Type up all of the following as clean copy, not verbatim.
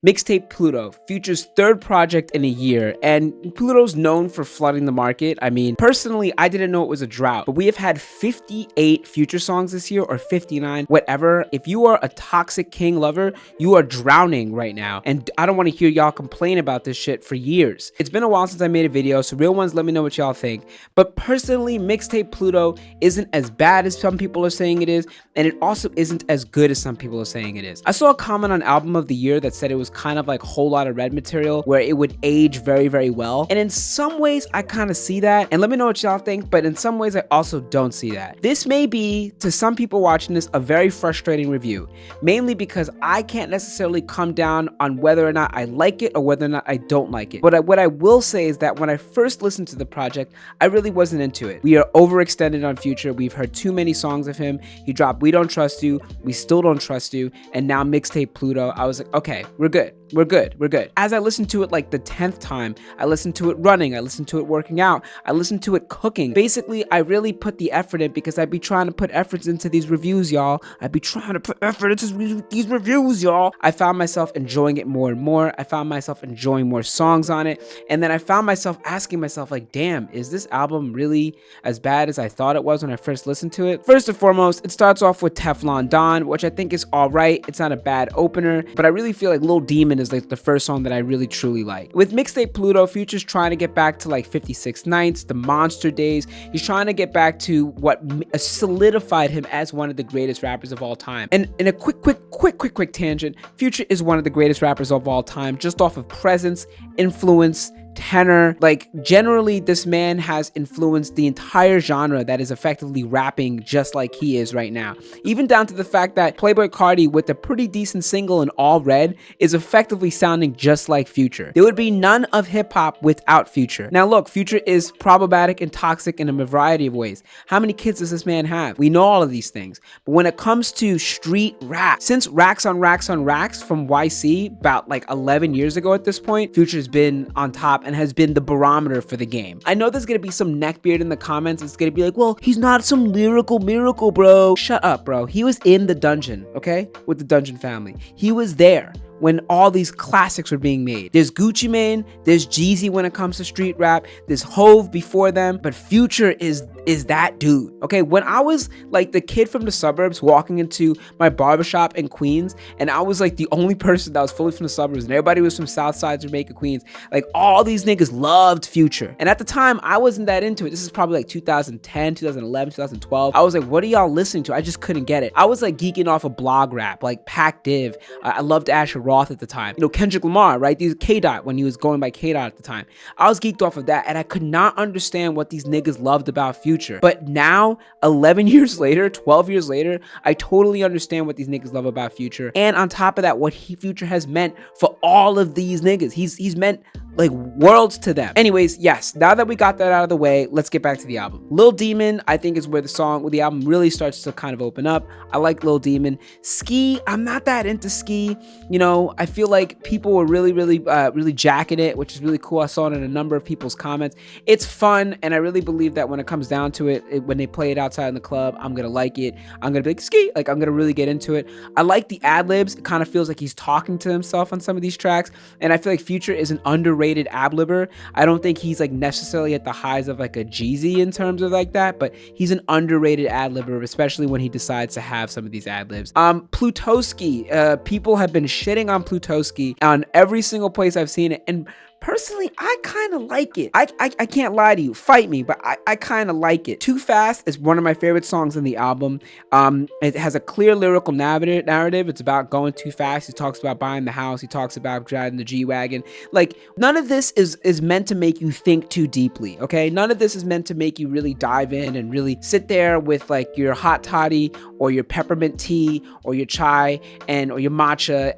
Mixtape Pluto, Future's third project in a year, and Pluto's known for flooding the market. I mean, personally, I didn't know it was a drought, but we have had 58 Future songs this year, or 59, whatever. If you are a Toxic King lover, you are drowning right now, and I don't want to hear y'all complain about this shit for years. It's been a while since I made a video, so real ones, let me know what y'all think. But personally, Mixtape Pluto isn't as bad as some people are saying it is, and it also isn't as good as some people are saying it is. I saw a comment on Album of the Year that said it was kind of like Whole Lotta Red material where it would age very, very well. And in some ways, I kind of see that. And let me know what y'all think, but in some ways, I also don't see that. This may be, to some people watching this, a very frustrating review, mainly because I can't necessarily come down on whether or not I like it or whether or not I don't like it. But what I will say is that when I first listened to the project, I really wasn't into it. We are overextended on Future. We've heard too many songs of him. He dropped We Don't Trust You, We Still Don't Trust You, and now Mixtape Pluto. I was like, okay, we're good. We're good. As I listened to it like the 10th time, I listened to it running, I listened to it working out, I listened to it cooking. Basically, I really put the effort in because I'd be trying to put efforts into these reviews, y'all. I'd be trying to put effort into these reviews, y'all. I found myself enjoying it more and more. I found myself enjoying more songs on it. And then I found myself asking myself, like, damn, is this album really as bad as I thought it was when I first listened to it? First and foremost, it starts off with Teflon Don, which I think is all right. It's not a bad opener, but I really feel like Lil Demon is like the first song that I really truly like. With Mixtape Pluto, Future's trying to get back to like 56 Nights, the Monster days. He's trying to get back to what solidified him as one of the greatest rappers of all time. And in a quick tangent, Future is one of the greatest rappers of all time, just off of presence, influence, tenor. Like, generally, this man has influenced the entire genre that is effectively rapping just like he is right now. Even down to the fact that Playboi Carti, with a pretty decent single in All Red, is effectively sounding just like Future. There would be none of hip-hop without Future. Now look, Future is problematic and toxic in a variety of ways. How many kids does this man have? We know all of these things. But when it comes to street rap, since Racks on Racks on Racks from YC, about like 11 years ago at this point, Future's been on top and has been the barometer for the game. I know there's gonna be some neckbeard in the comments. It's gonna be like, well, he's not some lyrical miracle, bro. Shut up, bro. He was in the dungeon, okay? With the Dungeon family. He was there when all these classics were being made. There's Gucci Mane, there's Jeezy when it comes to street rap, there's Hove before them, but Future is that dude, okay? When I was like the kid from the suburbs walking into my barbershop in Queens, and I was like the only person that was fully from the suburbs, and everybody was from Southside Jamaica, Queens, like all these niggas loved Future. And at the time, I wasn't that into it. This is probably like 2010, 2011, 2012. I was like, what are y'all listening to? I just couldn't get it. I was like geeking off of blog rap, like Pac Div. I loved Asher Roth at the time. You know, Kendrick Lamar, right? These K-Dot, when he was going by K-Dot at the time. I was geeked off of that, and I could not understand what these niggas loved about Future. But now, 11 years later, 12 years later, I totally understand what these niggas love about Future. And on top of that, what Future has meant for all of these niggas. He's meant like worlds to them. Anyways, yes, now that we got that out of the way, let's get back to the album. Lil Demon, I think, is where the album really starts to kind of open up. I like Lil Demon. Ski, I'm not that into Ski. You know, I feel like people were really jacking it, which is really cool. I saw it in a number of people's comments. It's fun, and I really believe that when it comes down to it, when they play it outside in the club, I'm gonna like it. I'm gonna be like, Ski, like I'm gonna really get into it. I like the ad-libs. It kind of feels like he's talking to himself on some of these tracks, and I feel like Future is an underrated ad-libber. I don't think he's like necessarily at the highs of like a Jeezy in terms of like that, but he's an underrated ad-libber, especially when he decides to have some of these ad-libs. Plutoski, people have been shitting on Plutoski on every single place I've seen it, and personally, I kind of like it. I can't lie to you. Fight me, but I kind of like it. Too Fast is one of my favorite songs in the album. It has a clear lyrical narrative. It's about going too fast. He talks about buying the house. He talks about driving the G-Wagon. Like, none of this is meant to make you think too deeply, okay? None of this is meant to make you really dive in and really sit there with like your hot toddy or your peppermint tea or your chai or your matcha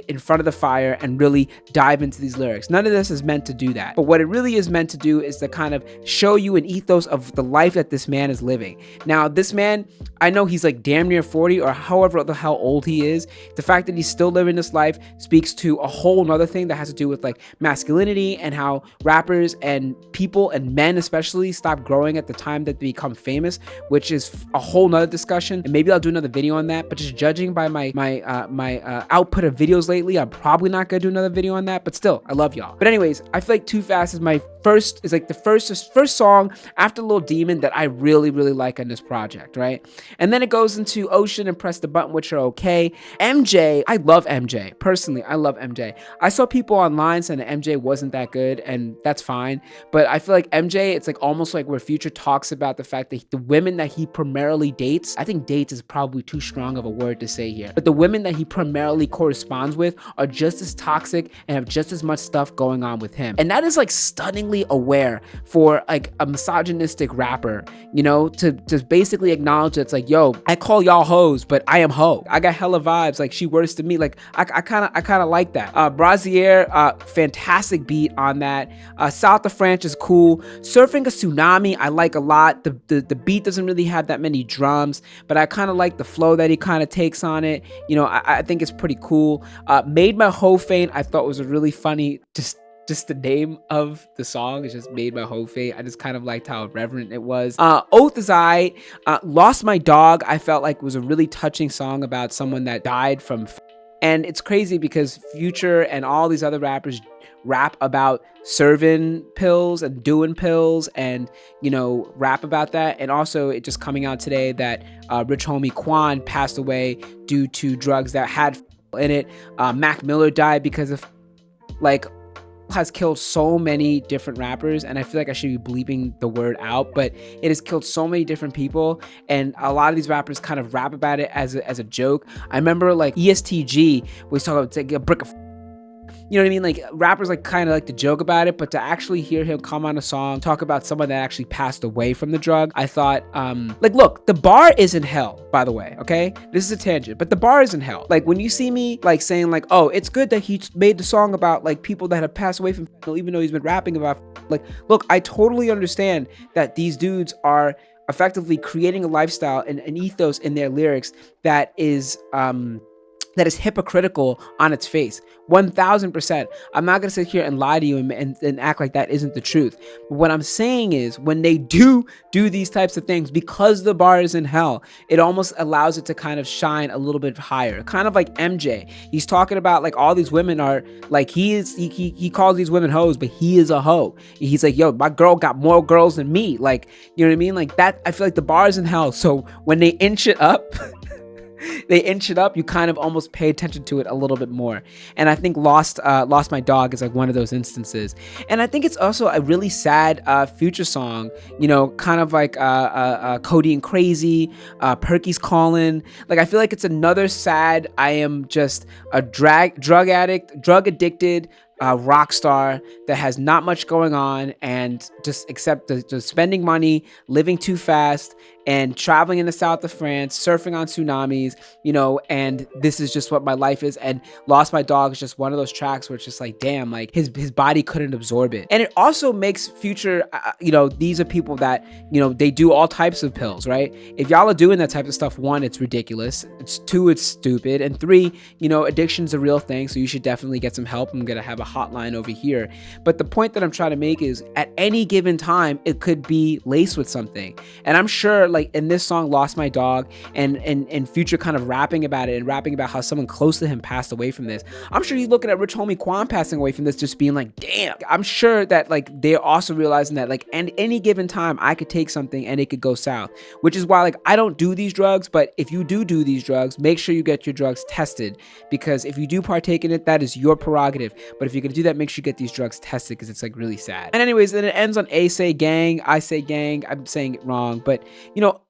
in front of the fire and really dive into these lyrics. None of this is meant to do that. But what it really is meant to do is to kind of show you an ethos of the life that this man is living. Now, this man, I know he's like damn near 40 or however the hell old he is. The fact that he's still living this life speaks to a whole nother thing that has to do with like masculinity and how rappers and people and men especially stop growing at the time that they become famous, which is a whole nother discussion. And maybe I'll do another video on that. But just judging by my output of videos lately, I'm probably not gonna do another video on that. But still, I love y'all. But anyways, I feel like Too Fast is the first song after Lil Demon that I really like on this project, right? And then it goes into Ocean and Press the Button, which are okay. MJ, I love MJ. Personally, I love MJ. I saw people online saying that MJ wasn't that good, and that's fine. But I feel like MJ, it's like almost like where Future talks about the fact that the women that he primarily dates, I think dates is probably too strong of a word to say here, but the women that he primarily corresponds with are just as toxic and have just as much stuff going on with him. And that is like stunningly aware for like a misogynistic rapper, you know, to just basically acknowledge that it's like, yo, I call y'all hoes, but I am hoe. I got hella vibes. Like, she worse than me. Like, I kind of like that. Brazier, fantastic beat on that. South of France is cool. Surfing a Tsunami, I like a lot. The beat doesn't really have that many drums, but I kind of like the flow that he kind of takes on it. You know, I think it's pretty cool. Made My Hoe Faint, I thought was a really funny, just the name of the song is just Made My Hoe Faint. I just kind of liked how irreverent it was. Oath is I. Lost My Dog, I felt like was a really touching song about someone that died from. And it's crazy because Future and all these other rappers rap about serving pills and doing pills and, you know, rap about that. And also it just coming out today that Rich Homie Quan passed away due to drugs that had in it. Mac Miller died because of, like, has killed so many different rappers, and I feel like I should be bleeping the word out, but it has killed so many different people, and a lot of these rappers kind of rap about it as a joke. I remember like ESTG was talking about like a brick of, you know what I mean? Like, rappers like kind of like to joke about it, but to actually hear him come on a song, talk about someone that actually passed away from the drug, I thought, like, look, the bar is in hell, by the way, okay? This is a tangent, but the bar is in hell. Like, when you see me, like, saying, like, oh, it's good that he made the song about, like, people that have passed away from, even though he's been rapping about, like, look, I totally understand that these dudes are effectively creating a lifestyle and an ethos in their lyrics that is hypocritical on its face. 1000%. I'm not gonna sit here and lie to you and act like that isn't the truth. But what I'm saying is, when they do these types of things, because the bar is in hell, it almost allows it to kind of shine a little bit higher. Kind of like MJ. He's talking about like all these women are like, he calls these women hoes, but he is a hoe. He's like, yo, my girl got more girls than me. Like, you know what I mean? Like that, I feel like the bar is in hell. So when they inch it up, you kind of almost pay attention to it a little bit more. And I think Lost My Dog is like one of those instances. And I think it's also a really sad Future song, you know, kind of like Cody and Crazy, Perky's Calling. Like, I feel like it's another sad, I am just a drug addicted rock star that has not much going on, and just except the spending money, living too fast, and traveling in the south of France, surfing on tsunamis, you know, and this is just what my life is. And Lost My Dog is just one of those tracks where it's just like, damn, like his body couldn't absorb it. And it also makes Future, you know, these are people that, you know, they do all types of pills, right? If y'all are doing that type of stuff, one, it's ridiculous. Two, it's stupid. And three, you know, addiction's a real thing, so you should definitely get some help. I'm gonna have a hotline over here. But the point that I'm trying to make is, at any given time, it could be laced with something. And I'm sure, like in this song, Lost My Dog, and Future kind of rapping about it and rapping about how someone close to him passed away from this. I'm sure he's looking at Rich Homie Quan passing away from this, just being like, damn. I'm sure that like they're also realizing that like, and any given time I could take something and it could go south, which is why like I don't do these drugs. But if you do these drugs, make sure you get your drugs tested, because if you do partake in it, that is your prerogative. But if you're gonna do that, make sure you get these drugs tested, because it's like really sad. And anyways, then it ends on A Say Gang, I Say Gang. I'm saying it wrong, but you know,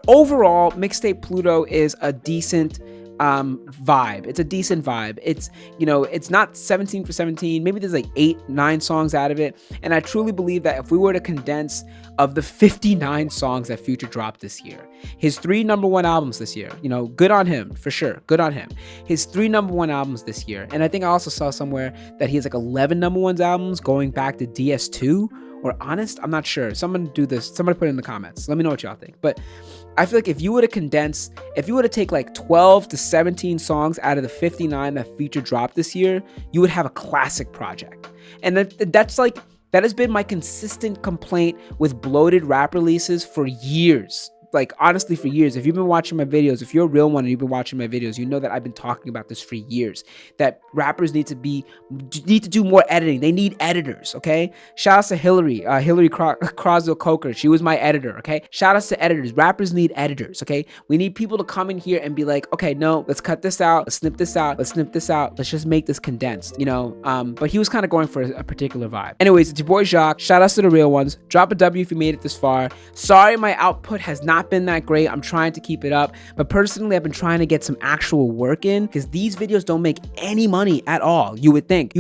overall, Mixtape Pluto is a decent vibe. It's a decent vibe. It's, you know, it's not 17 for 17. Maybe there's like 8-9 songs out of it. And I truly believe that if we were to condense of the 59 songs that Future dropped this year, his 3 #1 albums this year, you know, good on him for sure. Good on him. His 3 #1 albums this year. And I think I also saw somewhere that he has like 11 #1 albums going back to DS2 or Honest. I'm not sure. Someone do this. Somebody put it in the comments. Let me know what y'all think. But I feel like if you were to take like 12 to 17 songs out of the 59 that Future dropped this year, you would have a classic project. And that has been my consistent complaint with bloated rap releases for years. Like, honestly, for years. If you've been watching my videos, if you're a real one and you've been watching my videos, you know that I've been talking about this for years, that rappers need to do more editing. They need editors, okay? Shout out to Hillary Croswell Coker. She was my editor, okay? Shout outs to editors. Rappers need editors, okay? We need people to come in here and be like, okay, no, let's cut this out. Let's snip this out. Let's snip this out. Let's just make this condensed, you know? But he was kind of going for a particular vibe. Anyways, it's your boy Jacques. Shout outs to the real ones. Drop a W if you made it this far. Sorry my output has not been that great. I'm trying to keep it up, but personally I've been trying to get some actual work in because these videos don't make any money at all. You would think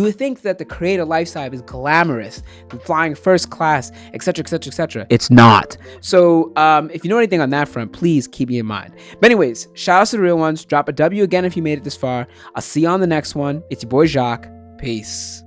that the creator lifestyle is glamorous, flying first class, etc, etc, etc. It's not. So if you know anything on that front, please keep me in mind. But anyways, shout out to the real ones. Drop a W again if you made it this far. I'll see you on the next one. It's your boy Jacques. Peace.